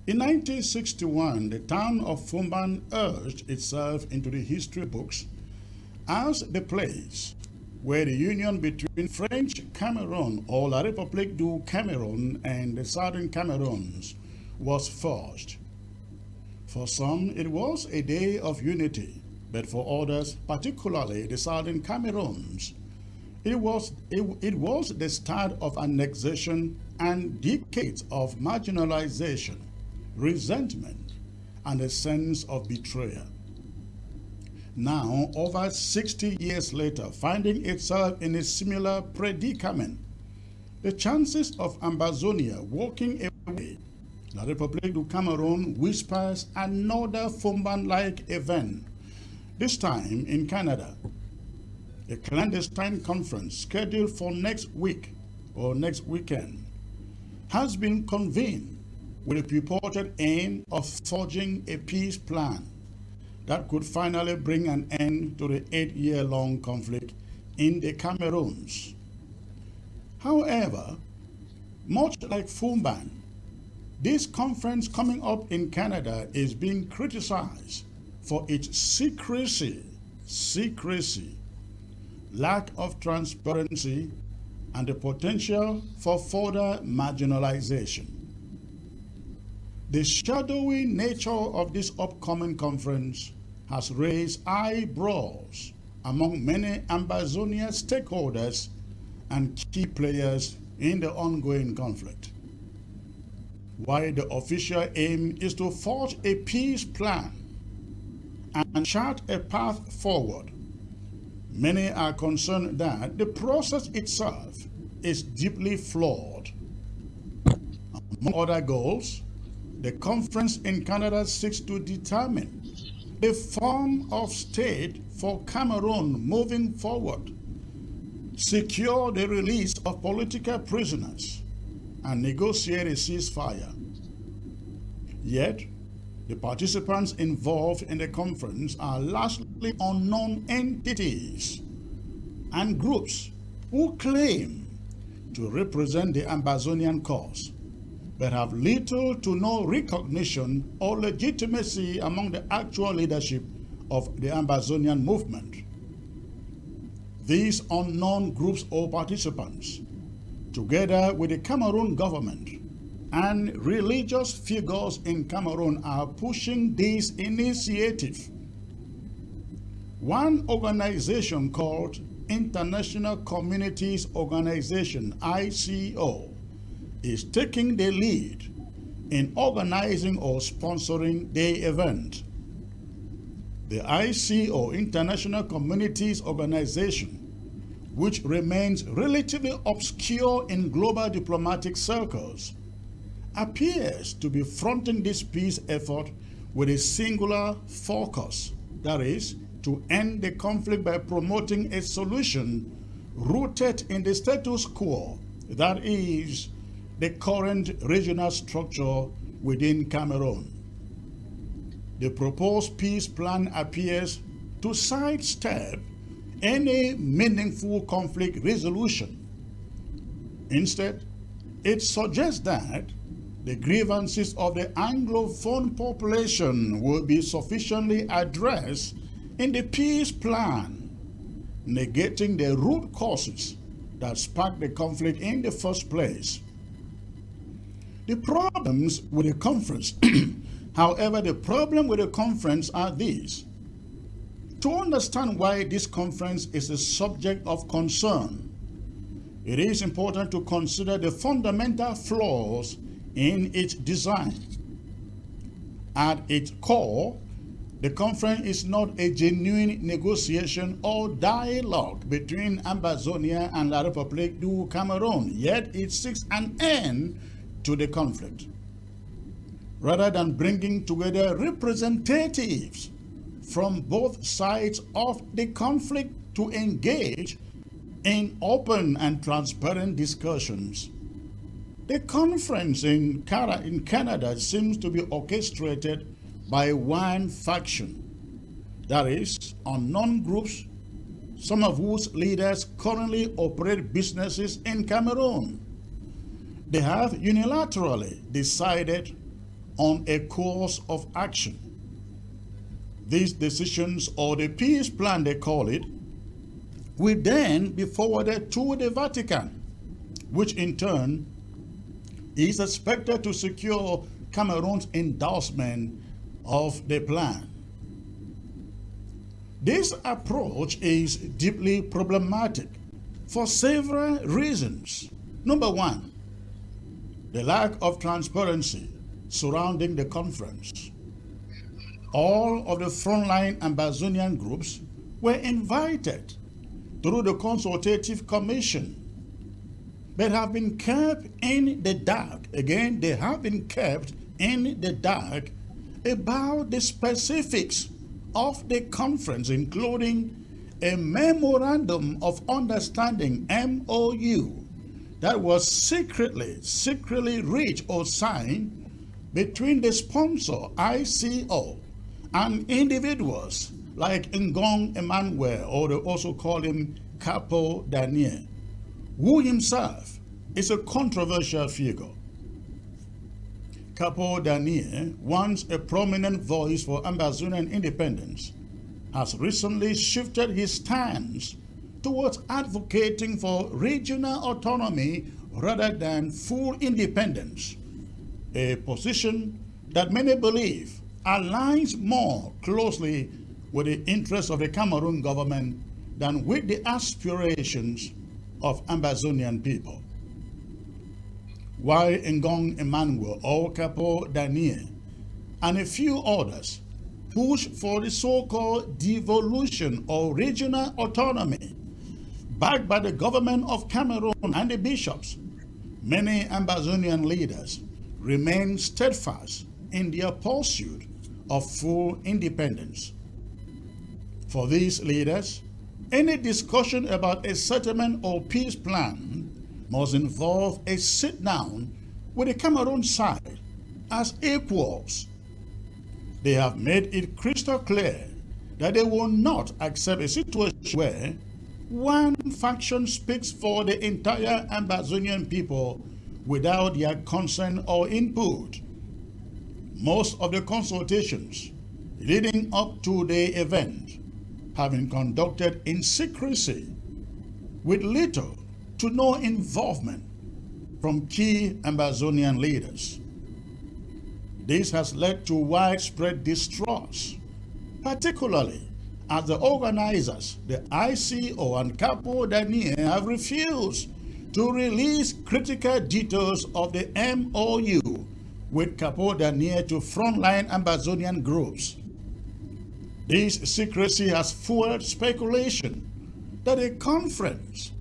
In 1961, the town of Foumban urged itself into the history books as the place where the union between French Cameroon or La République du Cameroun and the Southern Cameroons was forged. For some, it was a day of unity, but for others, particularly the Southern Cameroons, it was the start of annexation and decades of marginalization, resentment, and a sense of betrayal. Now, over 60 years later, finding itself in a similar predicament, the chances of Ambazonia walking away, La République du Cameroun whispers another Foumban-like event, this time in Canada. A clandestine conference scheduled for next week or next weekend has been convened with a purported aim of forging a peace plan that could finally bring an end to the 8-year-long conflict in the Cameroons. However, much like Foumban, this conference coming up in Canada is being criticized for its secrecy, lack of transparency, and the potential for further marginalization. The shadowy nature of this upcoming conference has raised eyebrows among many Ambazonia stakeholders and key players in the ongoing conflict. While the official aim is to forge a peace plan and chart a path forward, many are concerned that the process itself is deeply flawed. Among other goals, the conference in Canada seeks to determine the form of state for Cameroon moving forward, secure the release of political prisoners, and negotiate a ceasefire. Yet, the participants involved in the conference are largely unknown entities and groups who claim to represent the Ambazonian cause, but have little to no recognition or legitimacy among the actual leadership of the Ambazonian movement. These unknown groups or participants, together with the Cameroon government and religious figures in Cameroon, are pushing this initiative. One organization called International Communities Organization, ICO, is taking the lead in organizing or sponsoring the event. The ICO, International Communities Organization, which remains relatively obscure in global diplomatic circles, appears to be fronting this peace effort with a singular focus, that is, to end the conflict by promoting a solution rooted in the status quo, that is, the current regional structure within Cameroon. The proposed peace plan appears to sidestep any meaningful conflict resolution. Instead, it suggests that the grievances of the Anglophone population will be sufficiently addressed in the peace plan, negating the root causes that sparked the conflict in the first place. The problems with the conference, however, the problem with the conference are these. To understand why this conference is a subject of concern, it is important to consider the fundamental flaws in its design. At its core, the conference is not a genuine negotiation or dialogue between Ambazonia and La République du Cameroun, yet it seeks an end to the conflict. Rather than bringing together representatives from both sides of the conflict to engage in open and transparent discussions, the conference in Canada seems to be orchestrated by one faction, that is, unknown groups, some of whose leaders currently operate businesses in Cameroon. They have unilaterally decided on a course of action. These decisions, or the peace plan they call it, will then be forwarded to the Vatican, which in turn is expected to secure Cameroon's endorsement of the plan. This approach is deeply problematic for several reasons. Number one, the lack of transparency surrounding the conference. All of the frontline Ambazonian groups were invited through the Consultative Commission, but have been kept in the dark. Again, they have been kept in the dark about the specifics of the conference, including a Memorandum of Understanding, MOU, that was secretly reached or signed between the sponsor, ICO, and individuals like Ngong Emmanuel, or they also call him Capo Daniel, who himself is a controversial figure. Capo Daniel, once a prominent voice for Ambazonian independence, has recently shifted his stance towards advocating for regional autonomy rather than full independence, a position that many believe aligns more closely with the interests of the Cameroon government than with the aspirations of Ambazonian people. While Ngong Emmanuel, or Capo Daniel, and a few others push for the so-called devolution or regional autonomy backed by the government of Cameroon and the bishops, many Ambazonian leaders remain steadfast in their pursuit of full independence. For these leaders, any discussion about a settlement or peace plan must involve a sit-down with the Cameroon side as equals. They have made it crystal clear that they will not accept a situation where one faction speaks for the entire Ambazonian people without their consent or input. Most of the consultations leading up to the event have been conducted in secrecy, with little to no involvement from key Ambazonian leaders. This has led to widespread distrust, particularly as the organizers, the ICO and Capo Daniel, have refused to release critical details of the MOU with Capo Daniel to frontline Ambazonian groups. This secrecy has fueled speculation that the conference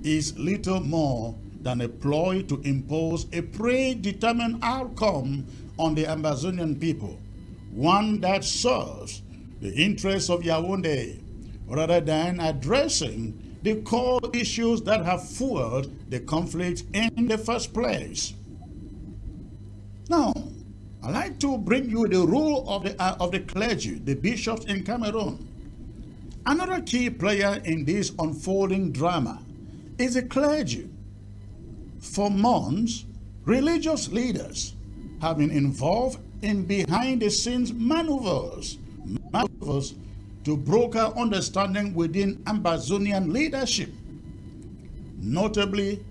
is little more than a ploy to impose a predetermined outcome on the Ambazonian people, one that serves the interests of Yaoundé, rather than addressing the core issues that have fueled the conflict in the first place. Now, I'd like to bring you the role of the clergy, the bishops in Cameroon. Another key player in this unfolding drama is the clergy. For months, religious leaders have been involved in behind-the-scenes maneuvers to broker understanding within Ambazonian leadership. Notably,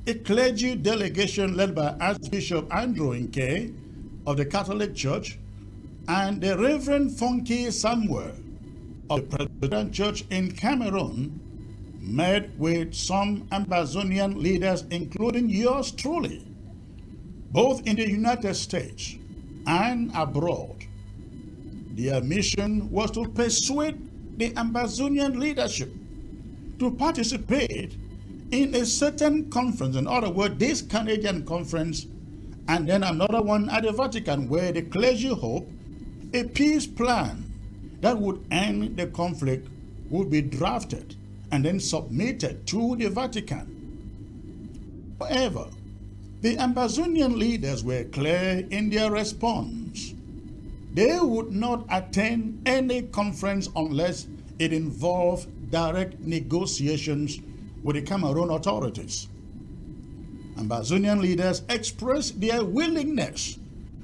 a clergy delegation led by Archbishop Andrew Nke of the Catholic Church and the Reverend Funky Samuel of the Presbyterian Church in Cameroon met with some Ambazonian leaders, including yours truly, both in the United States and abroad. Their mission was to persuade the Ambazonian leadership to participate in a certain conference, in other words, this Canadian conference, and then another one at the Vatican, where the clergy hope a peace plan that would end the conflict would be drafted and then submitted to the Vatican. However, the Ambazonian leaders were clear in their response. They would not attend any conference unless it involved direct negotiations with the Cameroon authorities. Ambazonian leaders expressed their willingness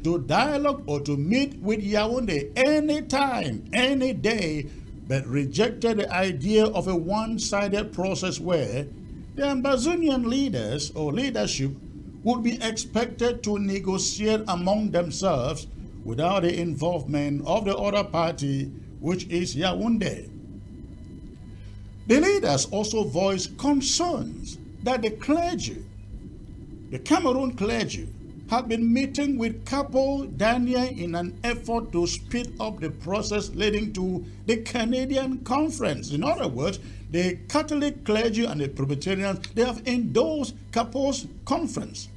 to dialogue or to meet with Yaoundé anytime, any day, but rejected the idea of a one-sided process where the Ambazonian leaders or leadership would be expected to negotiate among themselves without the involvement of the other party, which is Yaoundé. The leaders also voiced concerns that the clergy, the Cameroon clergy, have been meeting with Capo Daniel in an effort to speed up the process leading to the Canadian conference. In other words, the Catholic clergy and the Presbyterians, they have endorsed Capo's conference.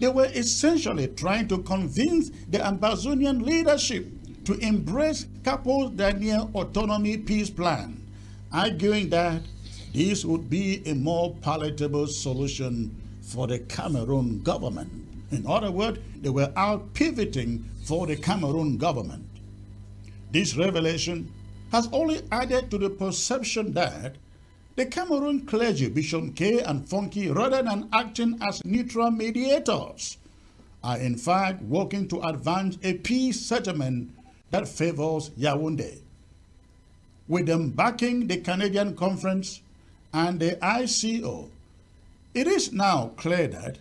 They were essentially trying to convince the Ambazonian leadership to embrace Capo Daniel autonomy peace plan, arguing that this would be a more palatable solution for the Cameroon government. In other words, they were out pivoting for the Cameroon government. This revelation has only added to the perception that the Cameroon clergy, Bishop K and Funky, rather than acting as neutral mediators, are in fact working to advance a peace settlement that favors Yaoundé. With them backing the Canadian conference and the ICO, it is now clear that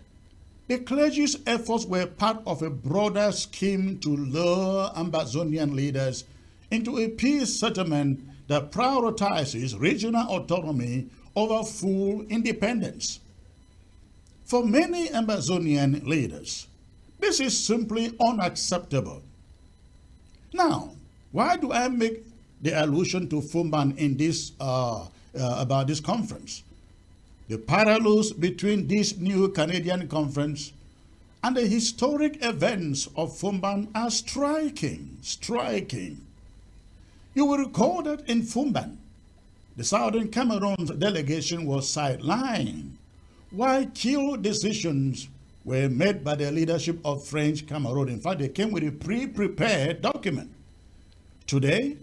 the clergy's efforts were part of a broader scheme to lure Ambazonian leaders into a peace settlement that prioritizes regional autonomy over full independence. For many Ambazonian leaders, this is simply unacceptable. Now, why do I make the allusion to Foumban in this about this conference? The parallels between this new Canadian conference and the historic events of Foumban are striking. You will recall that in Foumban, the Southern Cameroon's delegation was sidelined, while key decisions were made by the leadership of French Cameroon. In fact, they came with a pre-prepared document. Today,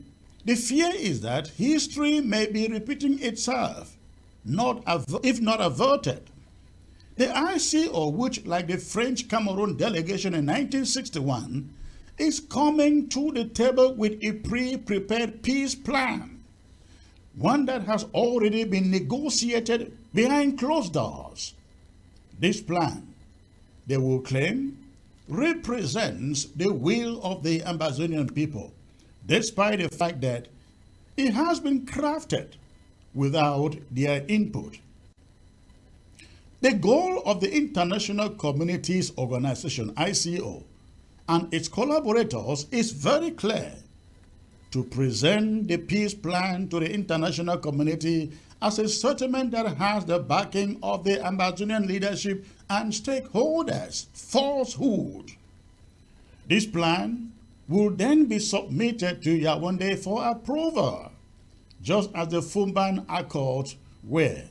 the fear is that history may be repeating itself, if not averted. The ICO, which, like the French Cameroon delegation in 1961, is coming to the table with a pre-prepared peace plan, one that has already been negotiated behind closed doors. This plan, they will claim, represents the will of the Ambazonian people, despite the fact that it has been crafted without their input. The goal of the International Communities Organization, ICO, and its collaborators is very clear: to present the peace plan to the international community as a settlement that has the backing of the Ambazonian leadership and stakeholders. Falsehood. This plan will then be submitted to Yaoundé for approval, just as the Foumban Accords were.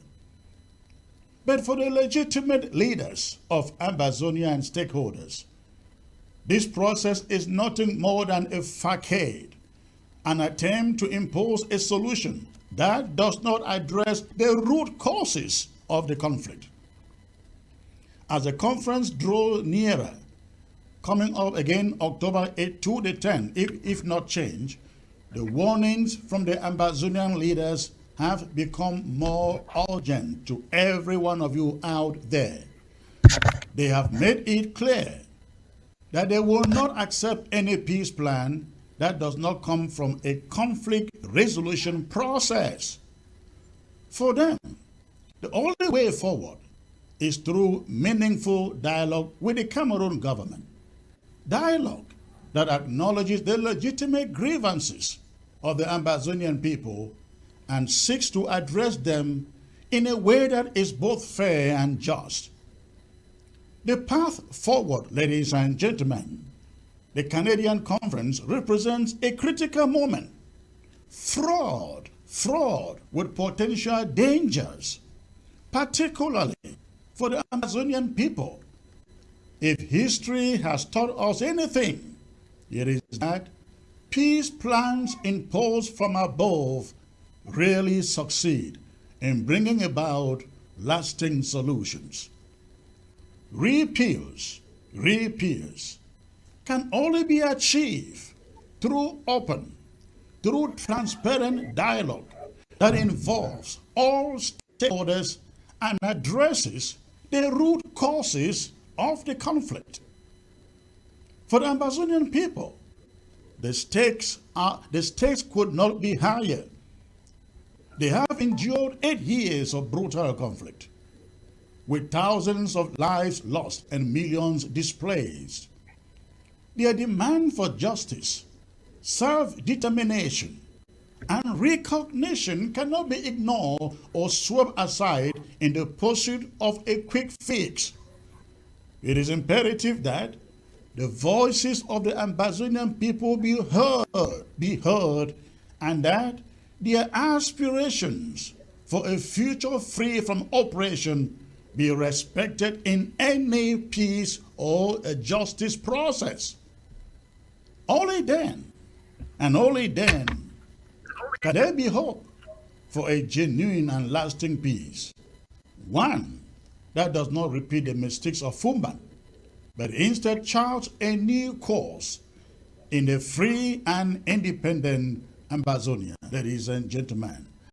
But for the legitimate leaders of Ambazonian stakeholders, this process is nothing more than a facade, an attempt to impose a solution that does not address the root causes of the conflict. As the conference draws nearer, coming up again October 8 to the 10th, if not changed, the warnings from the Ambazonian leaders have become more urgent to every one of you out there. They have made it clear that they will not accept any peace plan that does not come from a conflict resolution process. For them, the only way forward is through meaningful dialogue with the Cameroon government. Dialogue that acknowledges the legitimate grievances of the Ambazonian people and seeks to address them in a way that is both fair and just. The path forward, ladies and gentlemen, the Canadian conference represents a critical moment. Fraud with potential dangers, particularly for the Amazonian people. If history has taught us anything, it is that peace plans imposed from above rarely succeed in bringing about lasting solutions. Repeals can only be achieved through open, through transparent dialogue that involves all stakeholders and addresses the root causes of the conflict. For the Amazonian people, the stakes could not be higher. They have endured 8 years of brutal conflict, with thousands of lives lost and millions displaced. Their demand for justice, self-determination, and recognition cannot be ignored or swept aside in the pursuit of a quick fix. It is imperative that the voices of the Amazonian people be heard, and that their aspirations for a future free from oppression be respected in any peace or a justice process. Only then, and only then, can there be hope for a genuine and lasting peace. One that does not repeat the mistakes of Foumban, but instead charts a new course in the free and independent Amazonia. Ladies and gentlemen,